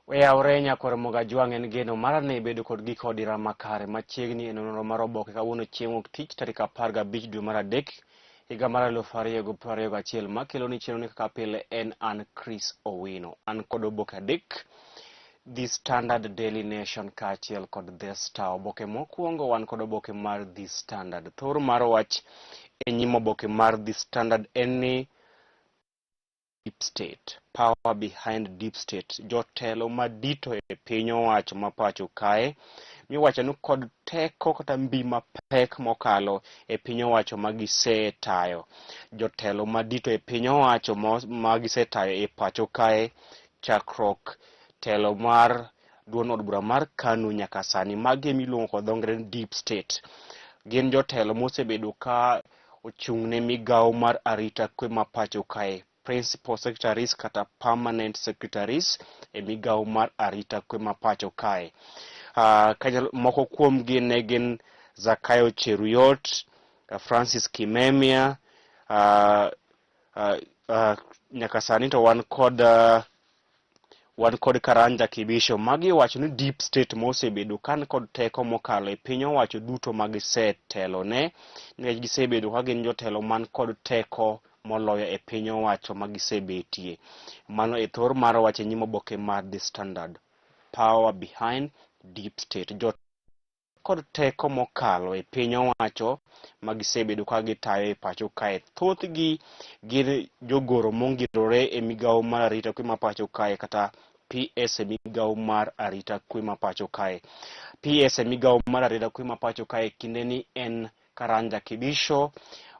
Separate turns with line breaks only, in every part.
Weyaurenya kor Mogajwang' en geno mar ne bedo kod gik odira makare machiegni e nonro mar Oboke kawuono chieng' wuok tich tarik 15 dwe mar adek higa mar 2021 makelo ni chenro ni kaka pile en an Chris Owino. An kod oboke adek, The Standard, Daily Nation kaachiel kod The Star. Oboke mokwongo wan kod oboke mar The Standard. Thor mar wach e nyim oboke mar The Standard en ni Deep State, power behind Deep State. Jotelo madito e piny owacho ma pacho kae miwacho ni kod teko kata mbi mapek mokalo e piny owacho magisetayo. Jotelo madito e piny owacho magisetayo e pacho kae chakruok telo mar duond od bura mar KANU nyaka sani, magi miluongo kod dho ngere Deep State. Gin jotelo mosebedo ka ochung'ne migawo mar arita kwe ma pacho kae, principal secretaries kata permanent secretaries e migawo mar arita kwe ma pacho kae. Moko kuom ne gin Zakayo Cheruyot, Francis Kimemia, nyaka sani to wan kod Karanja Kibisho. Magi wacho ni Deep State mosebedo kan kod teko mokalo e piny owacho duto magisetelo ne, nikech gisebedo ka gin jotelo man kod teko moloyo e piny owacho magisebetie. Mano e thor mar wach e nyim oboke mar The Standard. Power behind Deep State. Jot kod teko mokalo e piny owacho magisebedo ka gitayo e pacho kae. Thothgi gin jogoro mongirore e migawo mar arita kwe ma pacho kae kata PS e migawo mar arita kwe ma pacho kae. PS e migawo mar arita kwe ma pacho kae kinde ni en Karanja Kibisho.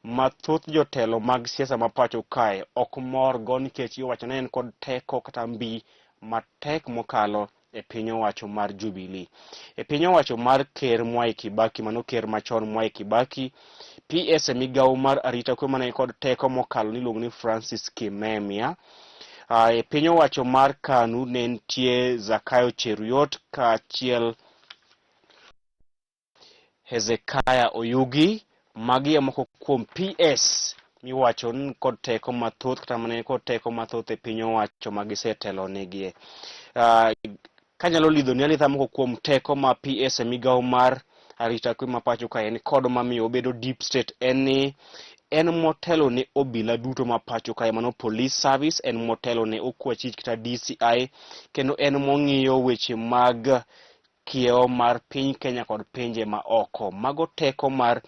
Mathoth jotelo mag siasa ma pacho kae ok mor go nikech iwacho ni en kod teko kata mbi matek mokalo e piny owacho mar Jubilee. E piny owacho mar ker Mwai Kibaki, mano ker machon Mwai Kibaki, PS e migawo mar arita kwe mane kod teko mokalo niluongo ni Francis Kimemia. E piny owacho mar KANU ne nitie Zakayo Cheruyot kaachiel Hezekiah Oyugi. Magi e moko kuom PS miwacho ni kod teko mathoth kata mane kod teko mathoth e piny owacho magisetelo negie. Kanyalo lidho ni alitha moko kuom teko ma PS e migawo mar arita kwe ma pacho kae en kod mamiyo obedo Deep State en ni en motelo ne obila duto ma pacho kae, mano police service, en motelo ne okwachich kata DCI, kendo en mong'iyo weche mag kiewo mar piny Kenya kod pinje ma oko. Mago teko mar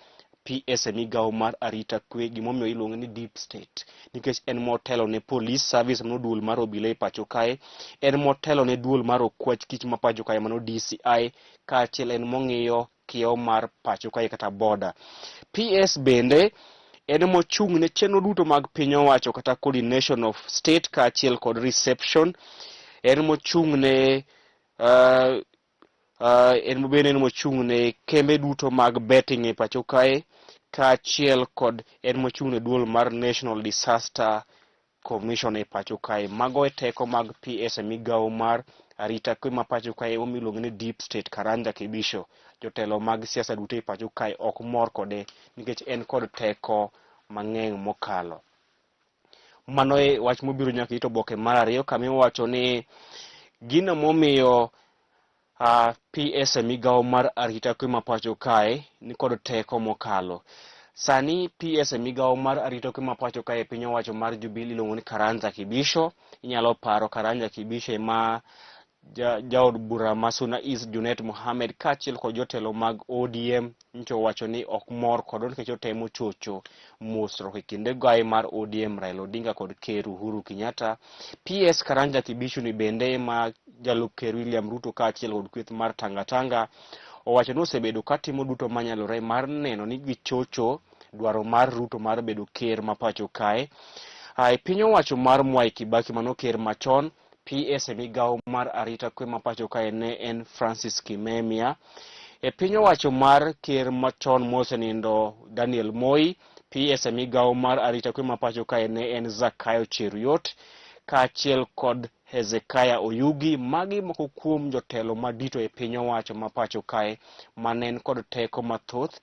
PS e migawo mar arita kwe, gimomiyo iluongo ni Deep State nikech en motelo ne police service, mano duol mar obila e pacho kae, en motelo ne duol mar okwach kich ma pacho kae, mano DCI, kaachiel en mong'iyo kiewo mar pacho kae kata border. PS bende en mochung' ne chenro duto mag piny owacho kata coordination of state kaachiel kod reception. En mochung' ne en mochung' ne kembe duto mag betting e pacho kae, kaachiel kod en mochung' ne duol mar National Disaster Commission e pacho kae. Mago e teko mag PS e migawo mar arita kwe ma pacho kae miluongo ni Deep State. Karanja Kibisho, jotelo mag siasa duto e pacho kae ok mor kode nikech en kod teko mang'eny mokalo. Mano e wach mobiro nyaka ito oboke mar ariyo kamiwacho ni gino momiyo PS e migawo mar arita kwe ma pacho kae ni kod teko mokalo. Sani PS e migawo mar arita kwe ma pacho kae piny owacho mar Jubilee iluongo ni Karanja Kibisho. Inyalo paro Karanja Kibisho ma jaod bura ma Suna East Junet Mohamed kaachiel kod jotelo mag ODM ncho wacho ni ok mor kod nikech otemo chocho mosruok e kinde gaye mar ODM Raila Odinga kod ker Uhuru Kenyatta. PS Karanja Kibisho ni bende ma jalup ker William Ruto kaachiel kod kweth mar Tangatanga owacho ni osebedo katimo duto manyalore mar neno ni gichocho dwaro mar Ruto mar bedo ker ma pacho kae. E piny owacho mar Mwai Kibaki, mano ker machon, PS e migawo mar arita kwe ma pacho kae ne en Francis Kimemia. E piny owacho mar ker machon mosenindo Daniel Moi, PS e migawo mar arita kwe ma pacho kae ne en Zakayo Cheruyot kaachiel kod Hezekiah Oyugi. Magi moko kuom jotelo madito e piny owacho ma pacho kae manen kod teko mathoth,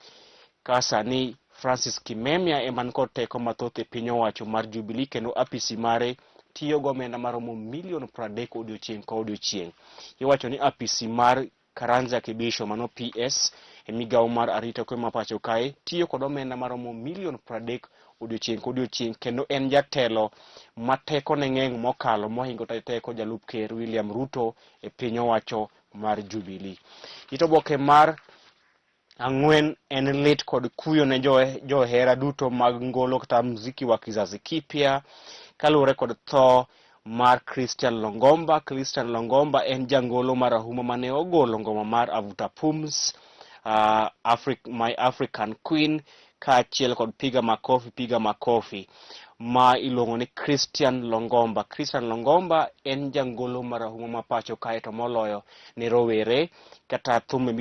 ka sani Francis Kimemia eman kod teko mathoth e piny owacho mar Jubilee, kendo apisi mare tiyo gomenda maromo milion 30 odiochieng' ka odiochieng'. Iwacho ni apisi mar Karanja Kibisho mano PS e migawo mar arita kwe ma pacho kae tiyo kod omenda maromo milion 30 odiochieng' ka odiochieng', kendo en jatelo mateko ne ng'eng mokalo mohingo teko jalup ker William Ruto e piny owacho mar Jubilee. Oboke mar ang'wen en lit kod kuyo ne johera duto mag ngolo kata muziki wa kizazi kipya kaluwore kod tho mar Christian Longomba. Christian Longomba en jangolo marahuma mane ogolo ngoma mar Avuta Pums, My African Queen, kaachiel kod piga makofi ma iluongo ni Christian Longomba. Christian Longomba en jangolo marahuma ma pacho kae to moloyo ni rowere kata thume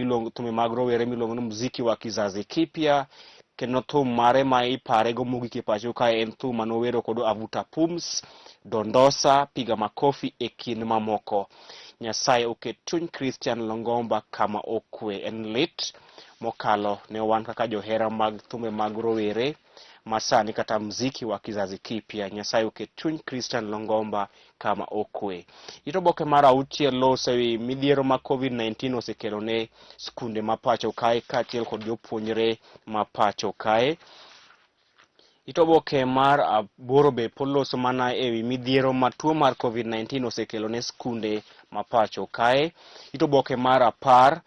mag rowere miluongo ni muziki wa kizazi kipya, kendo thum mare ma ipare go mogik e pacho kae en thum manowero kod Avuta Pums, Dondosa, piga makofi e kin mamoko. Nyasaye oket chuny Christian Longomba kama okwe. En lit mokalo ne wan kaka johera mag thume mag rowere masani kata muziki wa kizazi kipya. Nyasaye oket chuny Christian Longomba kama okwe. Oboke mar 6 loso ewi midhiero ma COVID-19 osekelo ne skunde ma pacho kae kaachiel kod jopuonjre ma pacho kae. Oboke mar 8 be poloso mana ewi midhiero ma tuo mar COVID-19 osekelo ne skunde ma pacho kae. Oboke mar 10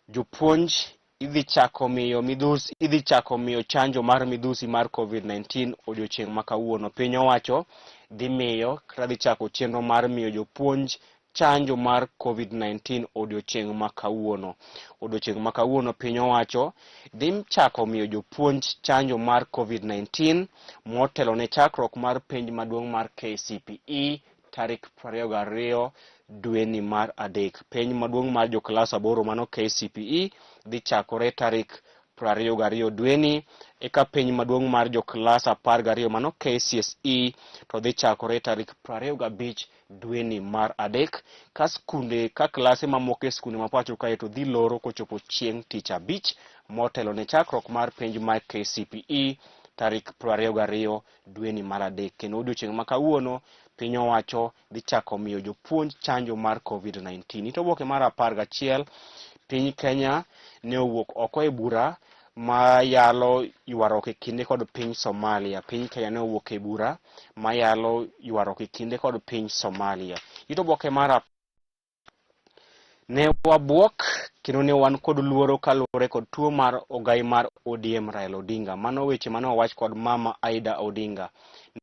jopuonj idhi chako miyo chanjo mar midhusi mar COVID-19 odiochieng' ma kawuono. Piny owacho dhi chako chenro mar miyo jopuonj chanjo mar COVID-19 odiochieng' ma kawuono. Odiochieng' ma kawuono piny owacho dhi chako miyo jopuonj chanjo mar COVID-19 motelo ne chakruok mar penj maduong' mar KCPE tarik 22 dweni mar adek. Penj maduong' mar joklas 8 mano KCPE dhi chakore tarik 22 dweni, eka penj maduong' mar joklas 12 mano KCSE to dhi chakore tarik 25 dweni mar adek. Ka klase mamoko e skunde mapacho kae to dhi loro kochopo chieng' tich abich motelo ne chakruok mar penj mar KCPE tarik 22 dweni mar adek. Kendo odiochieng' ma kawuono piny owacho dhi chako miyo jopuonj chanjo mar COVID-19. Oboke mar 11 piny Kenya ne owuok oko e bura ma yalo ywaruok e kinde kod piny Somalia. Piny Kenya ne owuok e bura ma yalo ywaruok e kinde kod piny Somalia. Oboke mar ne wabuok kendo ne wan kod luoro kaluwore kod tuo mar ogai mar ODM Raila Odinga. Mano weche mane owach kod mama Aida Odinga.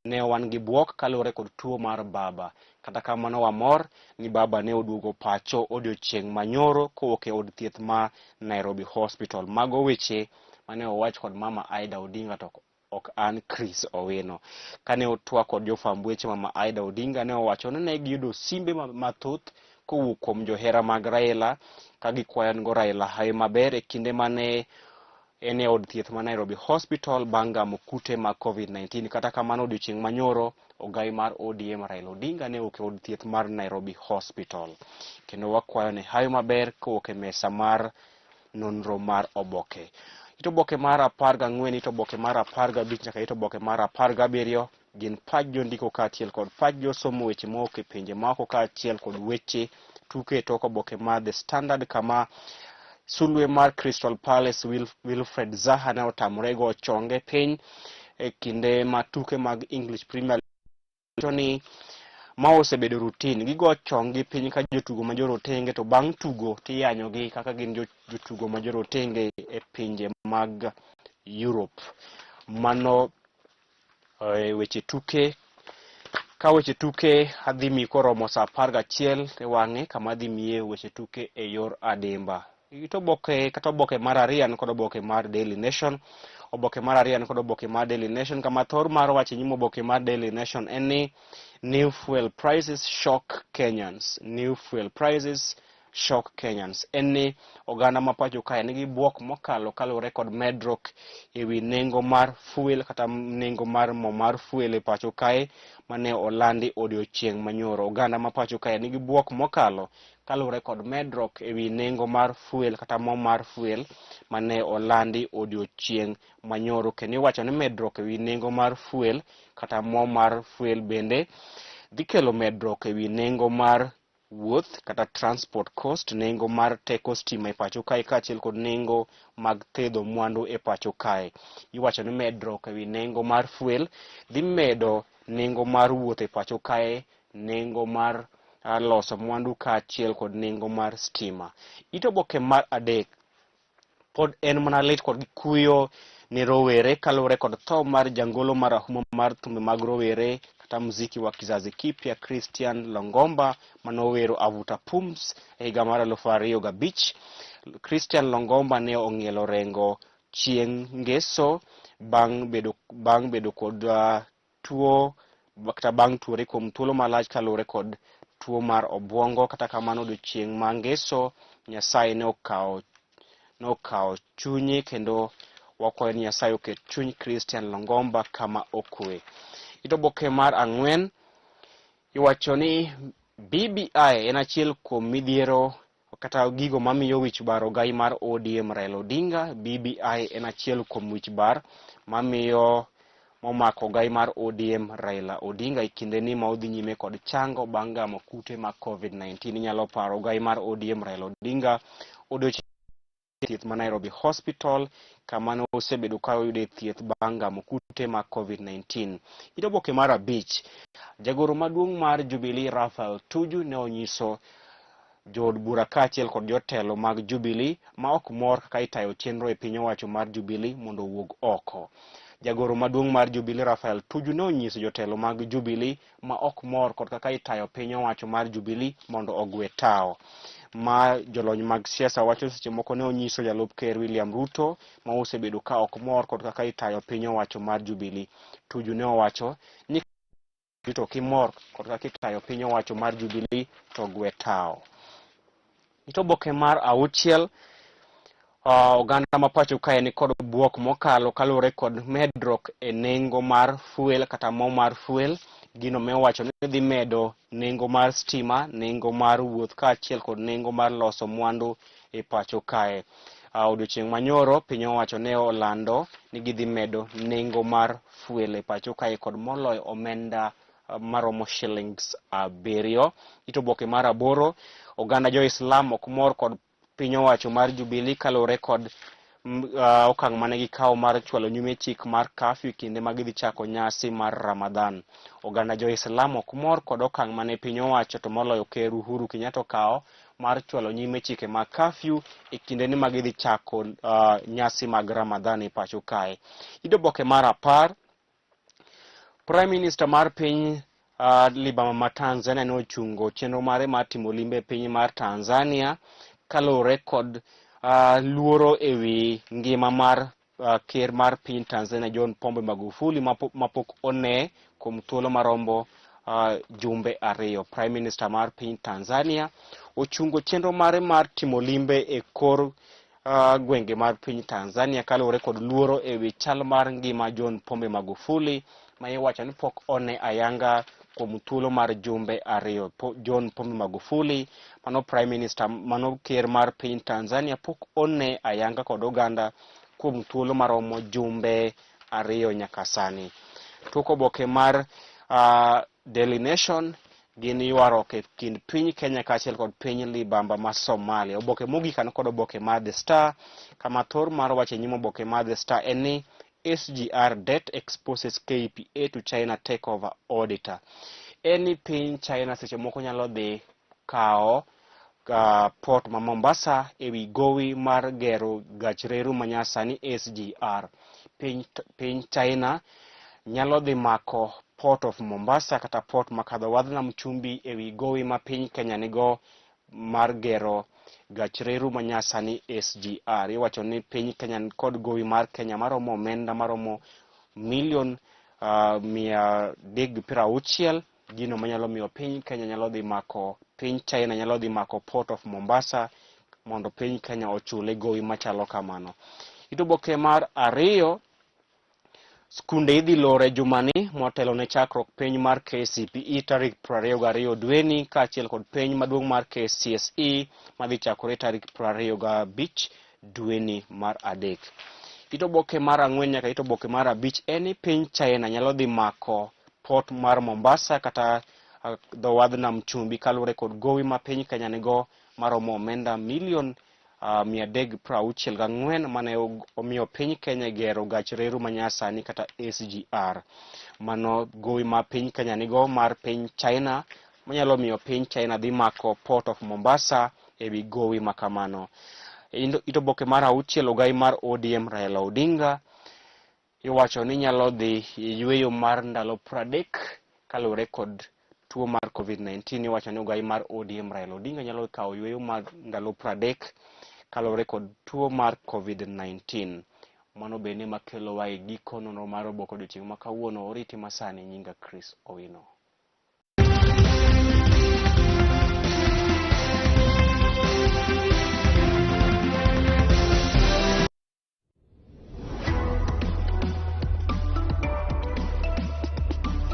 Ne wan gi buok kaluwore kod tuo mar baba. Kata kamano wamor ni baba ne oduogo pacho odiochieng' manyoro kowuok e od thieth ma Nairobi Hospital. Mago weche mane owach kod mama Aida Odinga to ok an Chris Owino. Kane otwak kod jofwamb weche, mama Aida Odinga ne owacho ni ne giyudo simbe mathoth kowuok kuom johera mag Raila ka gikwayo go Raila hayo maber e kinde mane en e od thieth ma Nairobi Hospital bang' gamo kute mag COVID-19. Kata kamano odiochieng' manyoro ogai mar ODM Raila Odinga ne owuok e od thieth mar Nairobi Hospital. Kendo wakwayo ne hayo maber kowuok e mesa mar nonro mar Oboke. Oboke mar 14, oboke mar 15 nyaka oboke mar 17 gin pach jondiko kaachiel kod pach josomo weche mowuok e pinje maoko kaachiel kod weche tuke tok oboke mar The Standard kama sulwe mar Crystal Palace Wilfred Zaha ne otamore go chonge piny e kinde ma tuke mag English Premier League ma osebedo routine. Gigo chongi piny ka jotugo ma jorotenge, to bang' tugo tiyanyogi kaka gin jotugo ma jorotenge e pinje mag Europe. Mano weche tuke. Ka weche tuke adhi mi koromo sa 11 e wang'e kama adhi miye weche tuke e yor adimba. Oboke kata oboke mar ariyo kod oboke mar Daily Nation. Oboke mar ariyo kod oboke mar Daily Nation kama thor mar wache nyimo oboke mar Daily Nation en ni new fuel prices shock Kenyans. New fuel prices shock Kenyans. En ni oganda ma pacho kae nigi buok mokalo kaluwore kod medruok ewi nengo mar fuel kata nengo mar mo mar fuel e pacho kae mane olandi odiochieng' manyoro. Oganda ma pacho kae nigi buok mokalo kaluwore kod medruok ewi nengo mar fuel kata mo mar fuel mane olandi odiochieng' manyoro. Kendo iwacho ni medruok ewi nengo mar fuel kata mo mar fuel bende dhi kelo medruok ewi nengo mar wuoth kata transport cost, nengo mar teko stima e pacho kae kaachiel kod nengo mag thedho mwandu e pacho kae. Iwacho ni medruok ewi nengo mar fuel dhi medo nengo mar wuoth e pacho kae, nengo mar loso mwandu kaachiel kod nengo mar stima. Oboke mar adek, pod en mana lit kod kuyo ni rowere kaluwore kod tho mar jangolo marahuma mar thumbe mag rowere kata muziki wa kizazi kipya Christian Longomba manowero avuta pums e higa mar 2005. Christian Longomba ne ong'ielo rengo chieng' ngeso bang' bedo kod tuo kata bang' tuore kuom thuolo malach kaluwore kod tuo mar obwongo. Kata kamano odiochieng' ma ngeso Nyasaye ne okawo chunye, kendo wakwayo ni Nyasaye oket chuny Christian Longomba kama okwe. Oboke mar ang'wen, iwacho ni BBI en achiel kuom midhiero kata gigo mamiyo wich bar ogai mar ODM Raila Odinga. BBI en achiel kuom wich bar momako ogai mar ODM Raila Odinga e kinde ni ma odhi nyime kod chango bang' gamo kute mag COVID-19. Inyalo paro ogai mar ODM Raila Odinga odiochieng' thieth ma Nairobi Hospital kama ne osebedo ka oyude thieth bang' gamo kute mag COVID-19. Oboke mar abich, jagoro maduong' mar Jubilee Raphael Tuju ne onyiso jood bura kaachiel kod jotelo mag Jubilee ma ok mor kaka itayo chenro e piny owacho mar Jubilee mondo owuog oko. Jagoro maduong' mar Jubilee Raphael Tuju ne onyiso jotelo mag Jubilee ma ok mor kod kaka itayo piny owacho mar Jubilee mondo ogwe tao. Ma jolony mag siasa wacho seche moko ne onyiso jalup ker William Ruto ma osebedo ka ok mor kod kaka itayo piny owacho mar Jubilee. Tuju ne owacho ni to kimor kod kaka itayo piny owacho mar Jubilee to gwe tao. Oboke mar auchiel, oganda ma pacho kae ni kod buok mokalo kaluwore kod medruok e nengo mar fuel kata mo mar fuel. Gino me wacho ni dhi medo nengo mar stima, nengo mar wuoth kaachiel kod nengo mar loso mwandu e pacho kae. Odiochieng' manyoro piny owacho ne olando ni gidhi medo nengo mar fuel e pacho kae kod moloyo omenda maromo shillings 7. Oboke mar aboro, oganda jo-Islam ok mor kod piny owacho mar Jubilee kaluwore kod okang' mane gikawo mar chwalo nyime chik mar curfew kinde ma gidhi chako nyasi mar Ramadhan. Oganda jo-Islam ok mor kod okang' mane piny owacho to moloyo ker Uhuru Kenyatta okawo mar chwalo nyime chike mag curfew e kinde ni ma gidhi chako nyasi mag Ramadhan e pacho kae. Oboke mar 10, Prime Minister mar piny libama ma Tanzania ne ochungo chenro mare mar timo limbe e piny mar Tanzania kaluwore kod luoro ewi ngima mar ker mar piny Tanzania John Pombe Magufuli mapok one kuom thuolo marombo jumbe 2. Prime Minister mar piny Tanzania ochungo chenro mare mar timo limbe e kor gwenge mar piny Tanzania kaluwore kod luoro ewi chal mar ngima John Pombe Magufuli ma iwacho ni pok one ayanga kuom thuolo mar jumbe 2. John Pombe Magufuli mano ker mar piny Tanzania pok one ayanga kod oganda kuom thuolo maromo jumbe 2 nyaka sani. Tok oboke mar Daily Nation gin ywaruok e kind piny Kenya kaachiel kod piny libamba ma Somalia. Oboke mogik an kod oboke mar The Star kama thor mar wache nyimo oboke mar The Star en ni SGR debt exposes KPA to China takeover auditor. Eni piny China seche moko nyalo dhi kawo port ma Mombasa ewi gowi mar gero gach reru manyasani SGR. Piny China nyalo dhi mako port of Mombasa kata port makadho wadh nam chumbi ewi gowi ma piny Kenya nigo mar gero gach reru manyasani SGR. Iwacho ni piny Kenya kod gowi mar Kenya maromo omenda maromo milion 360. Gino manyalo miyo piny China nyalo dhi mako port of Mombasa mondo piny Kenya ochule gowi machalo kamano. Oboke mar 2, skunde idhi lore jumani motelo ne chakruok piny mar KCPE tarik 22 dweni kaachiel kod piny maduong' mar KCSE madhi chakore tarik 25 dweni mar 3. Oboke mar 4 nyaka oboke mar 5 en ni piny China nyalo dhi mako port mar Mombasa kata dho wadh nam chumbi kaluwore kod gowi ma piny Kenya nigo maromo omenda milion 364 mane omiyo piny Kenya gero gach reru manyasani kata SGR. Mano gowi ma piny Kenya nigo mar piny China manyalo miyo piny China dhi mako Port of Mombasa ewi gowi makamano. Ito oboke mar 6 ogai mar ODM Raila Odinga iwacho ni nyalo dhi yweyo mar ndalo 30 kaluwore kod tuo mar COVID-19. Iwacho ni ogai mar ODM Raila Odinga nyalo kawo yweyo mar ndalo 30 kaluwore kod tuo mar COVID-19. Mano bende makelo wae giko nonro mar Oboke odiochieng' ma kawuono. Oriti masani, nyinga Chris Owino.